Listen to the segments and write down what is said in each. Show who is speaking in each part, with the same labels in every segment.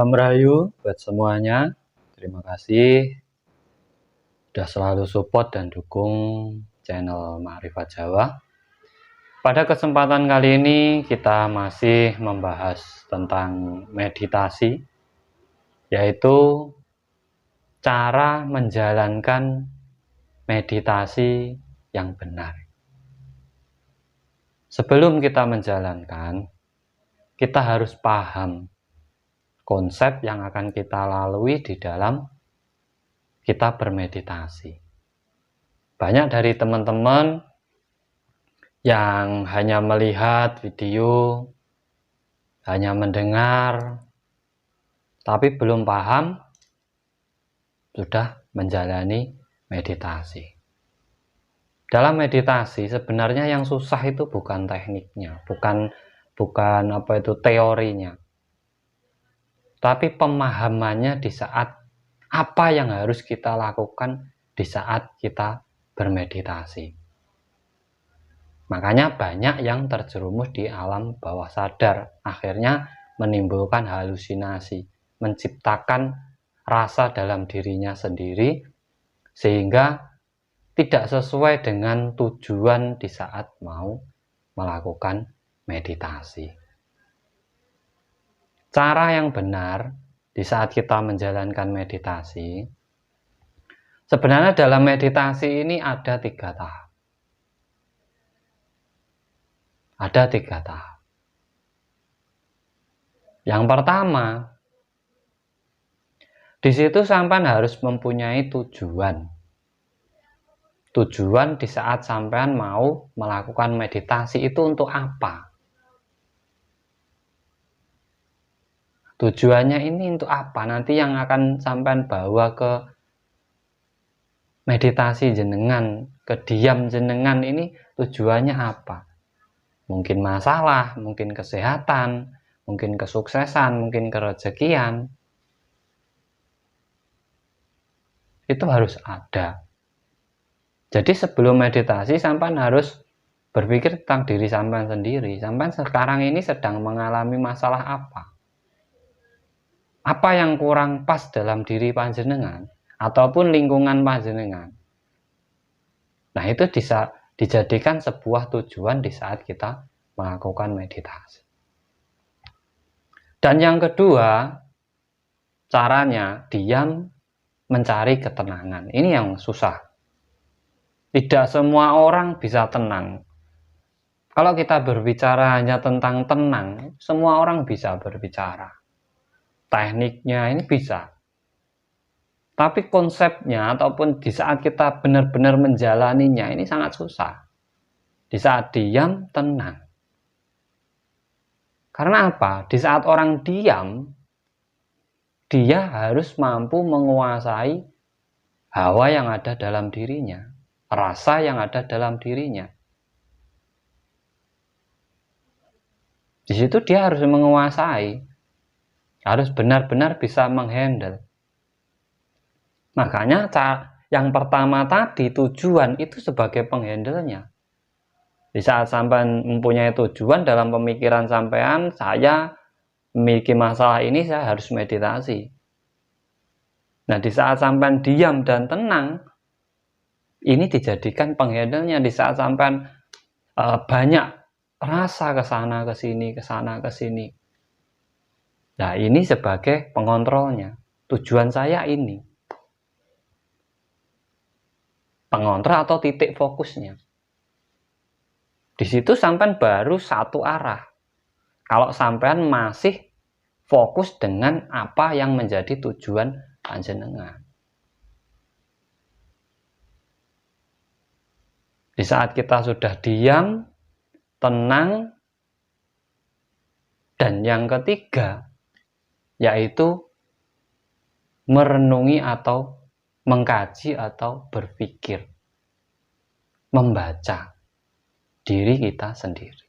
Speaker 1: Salam Rahayu buat semuanya. Terima kasih sudah selalu support dan dukung channel Ma'rifat Jawa. Pada kesempatan kali ini kita masih membahas tentang meditasi, yaitu cara menjalankan meditasi yang benar. Sebelum kita menjalankan, kita harus paham konsep yang akan kita lalui di dalam kita bermeditasi. Banyak dari teman-teman yang hanya melihat video, hanya mendengar, tapi belum paham, sudah menjalani meditasi. Dalam meditasi sebenarnya yang susah itu bukan tekniknya, bukan teorinya, tapi pemahamannya di saat apa yang harus kita lakukan di saat kita bermeditasi. Makanya banyak yang terjerumus di alam bawah sadar, akhirnya menimbulkan halusinasi, menciptakan rasa dalam dirinya sendiri, sehingga tidak sesuai dengan tujuan di saat mau melakukan meditasi. Cara yang benar di saat kita menjalankan meditasi, sebenarnya dalam meditasi ini ada 3 tahap. Ada 3 tahap. Yang pertama, di situ sampean harus mempunyai tujuan. Tujuan di saat sampean mau melakukan meditasi itu untuk apa? Tujuannya ini untuk apa? Nanti yang akan sampean bawa ke meditasi jenengan, ke diam jenengan ini tujuannya apa? Mungkin masalah, mungkin kesehatan, mungkin kesuksesan, mungkin kerezekian. Itu harus ada. Jadi sebelum meditasi sampean harus berpikir tentang diri sampean sendiri. Sampean sekarang ini sedang mengalami masalah apa? Apa yang kurang pas dalam diri panjenengan ataupun lingkungan panjenengan? Nah, itu bisa dijadikan sebuah tujuan di saat kita melakukan meditasi. Dan yang kedua, caranya diam mencari ketenangan. Ini yang susah. Tidak semua orang bisa tenang. Kalau kita berbicara hanya tentang tenang, semua orang bisa berbicara. Tekniknya ini bisa. Tapi konsepnya ataupun di saat kita benar-benar menjalaninya ini sangat susah. Di saat diam, tenang. Karena apa? Di saat orang diam, dia harus mampu menguasai hawa yang ada dalam dirinya, rasa yang ada dalam dirinya. Di situ dia harus menguasai, harus benar-benar bisa menghandle. Makanya yang pertama tadi, tujuan itu sebagai penghandlenya. Di saat sampean mempunyai tujuan dalam pemikiran sampean, saya memiliki masalah ini, saya harus meditasi. Nah, di saat sampean diam dan tenang, ini dijadikan penghandlenya. Di saat sampean banyak rasa kesana kesini, kesana kesini. Nah, ini sebagai pengontrolnya. Tujuan saya ini. Pengontrol atau titik fokusnya. Di situ sampean baru satu arah. Kalau sampean masih fokus dengan apa yang menjadi tujuan panjenengan. Di saat kita sudah diam, tenang, dan yang ketiga, yaitu merenungi atau mengkaji atau berpikir, membaca diri kita sendiri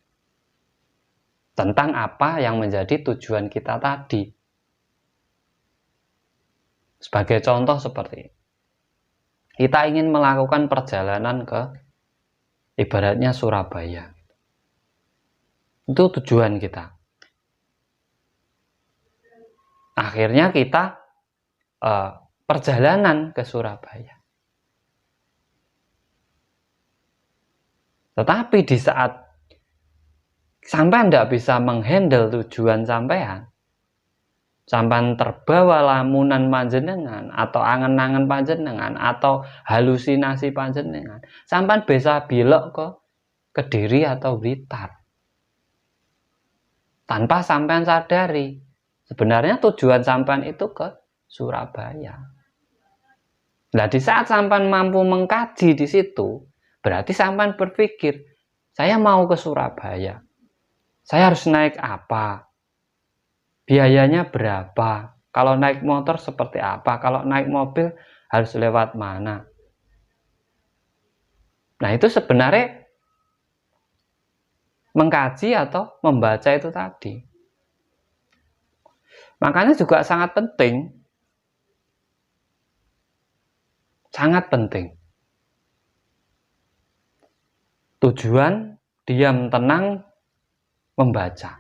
Speaker 1: tentang apa yang menjadi tujuan kita tadi. Sebagai contoh seperti ini, kita ingin melakukan perjalanan ke ibaratnya Surabaya. Itu tujuan kita. Akhirnya kita perjalanan ke Surabaya. Tetapi di saat sampean tidak bisa menghandle tujuan sampean, sampean terbawa lamunan panjenengan atau angen-angen panjenengan atau halusinasi panjenengan, sampean bisa belok ke Kediri atau Blitar tanpa sampean sadari sebenarnya tujuan sampean itu ke Surabaya. Nah, di saat sampean mampu mengkaji di situ, berarti sampean berpikir, saya mau ke Surabaya, saya harus naik apa, biayanya berapa, kalau naik motor seperti apa, kalau naik mobil harus lewat mana. Nah, itu sebenarnya mengkaji atau membaca itu tadi. Makanya juga sangat penting, tujuan diam tenang membaca.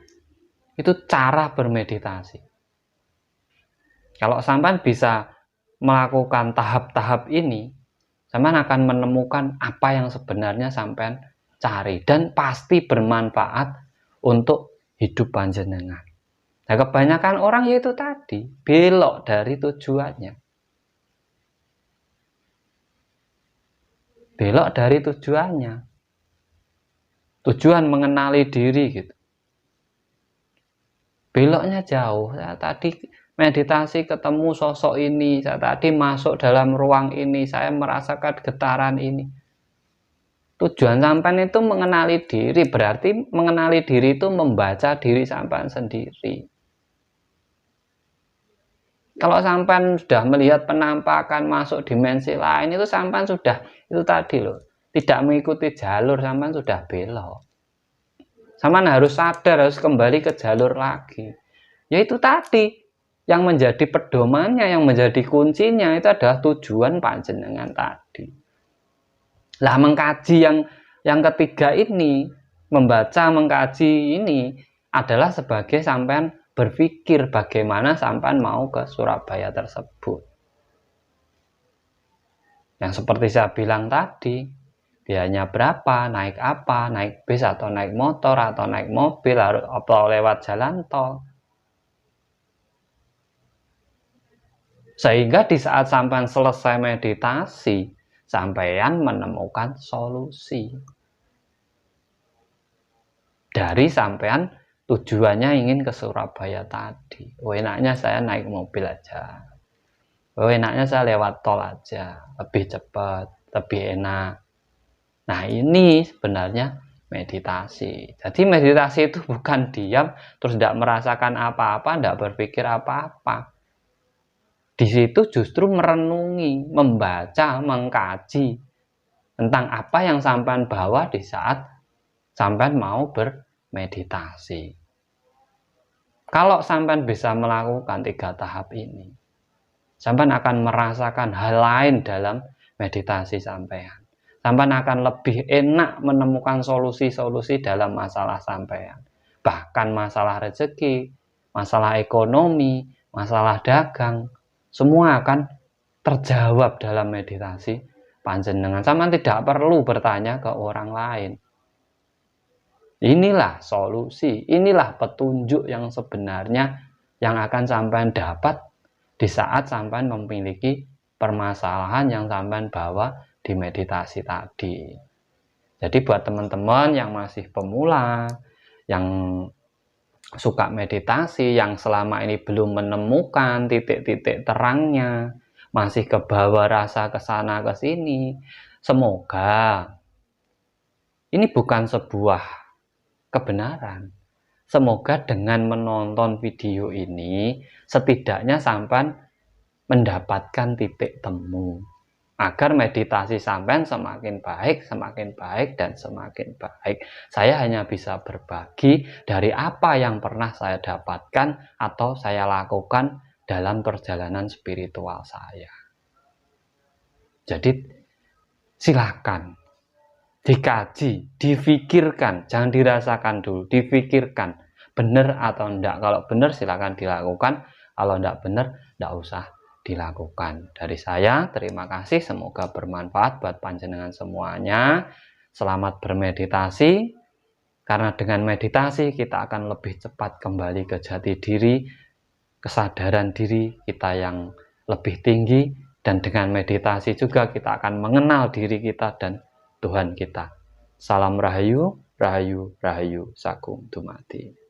Speaker 1: Itu cara bermeditasi. Kalau sampean bisa melakukan tahap-tahap ini, sampean akan menemukan apa yang sebenarnya sampean cari dan pasti bermanfaat untuk hidup panjenengan. Nah, kebanyakan orang yaitu tadi belok dari tujuannya. Belok dari tujuannya. Tujuan mengenali diri gitu. Beloknya jauh. Saya tadi meditasi ketemu sosok ini, saya tadi masuk dalam ruang ini, saya merasakan getaran ini. Tujuan sampean itu mengenali diri, berarti mengenali diri itu membaca diri sampean sendiri. Kalau sampean sudah melihat penampakan masuk dimensi lain, itu sampean sudah, itu tadi loh, tidak mengikuti jalur, sampean sudah belok. Sampean harus sadar, harus kembali ke jalur lagi. Yaitu tadi, yang menjadi pedomannya, yang menjadi kuncinya itu adalah tujuan panjenengan tadi. Lah mengkaji yang ketiga ini, membaca, mengkaji ini adalah sebagai sampean berpikir bagaimana sampean mau ke Surabaya tersebut. Yang seperti saya bilang tadi, biayanya berapa, naik apa, naik bis atau naik motor atau naik mobil atau lewat jalan tol. Sehingga di saat sampean selesai meditasi, sampean menemukan solusi. Dari sampean tujuannya ingin ke Surabaya tadi. Oh, enaknya saya naik mobil aja. Oh, enaknya saya lewat tol aja. Lebih cepat, lebih enak. Nah, ini sebenarnya meditasi. Jadi meditasi itu bukan diam, terus tidak merasakan apa-apa, tidak berpikir apa-apa. Di situ justru merenungi, membaca, mengkaji tentang apa yang sampean bawa di saat sampean mau bermeditasi. Kalau sampean bisa melakukan 3 tahap ini, sampean akan merasakan hal lain dalam meditasi sampean. Sampean akan lebih enak menemukan solusi-solusi dalam masalah sampean. Bahkan masalah rezeki, masalah ekonomi, masalah dagang, semua akan terjawab dalam meditasi panjenengan. Sampean tidak perlu bertanya ke orang lain. Inilah solusi, inilah petunjuk yang sebenarnya yang akan sampean dapat di saat sampean memiliki permasalahan yang sampean bawa di meditasi tadi. Jadi buat teman-teman yang masih pemula, yang suka meditasi, yang selama ini belum menemukan titik-titik terangnya, masih kebawa rasa kesana kesini, semoga ini bukan sebuah kebenaran. Semoga dengan menonton video ini, setidaknya sampean mendapatkan titik temu. Agar meditasi sampean semakin baik, dan semakin baik. Saya hanya bisa berbagi dari apa yang pernah saya dapatkan atau saya lakukan dalam perjalanan spiritual saya. Jadi silakan dikaji, difikirkan, jangan dirasakan dulu, difikirkan benar atau enggak. Kalau benar silakan dilakukan, Kalau tidak benar, tidak usah dilakukan. Dari saya, terima kasih. Semoga bermanfaat buat panjenengan semuanya. Selamat bermeditasi. Karena dengan meditasi kita akan lebih cepat kembali ke jati diri, kesadaran diri kita yang lebih tinggi, dan dengan meditasi juga kita akan mengenal diri kita dan Tuhan kita. Salam Rahayu, Rahayu, Rahayu, Sagung Dumadi.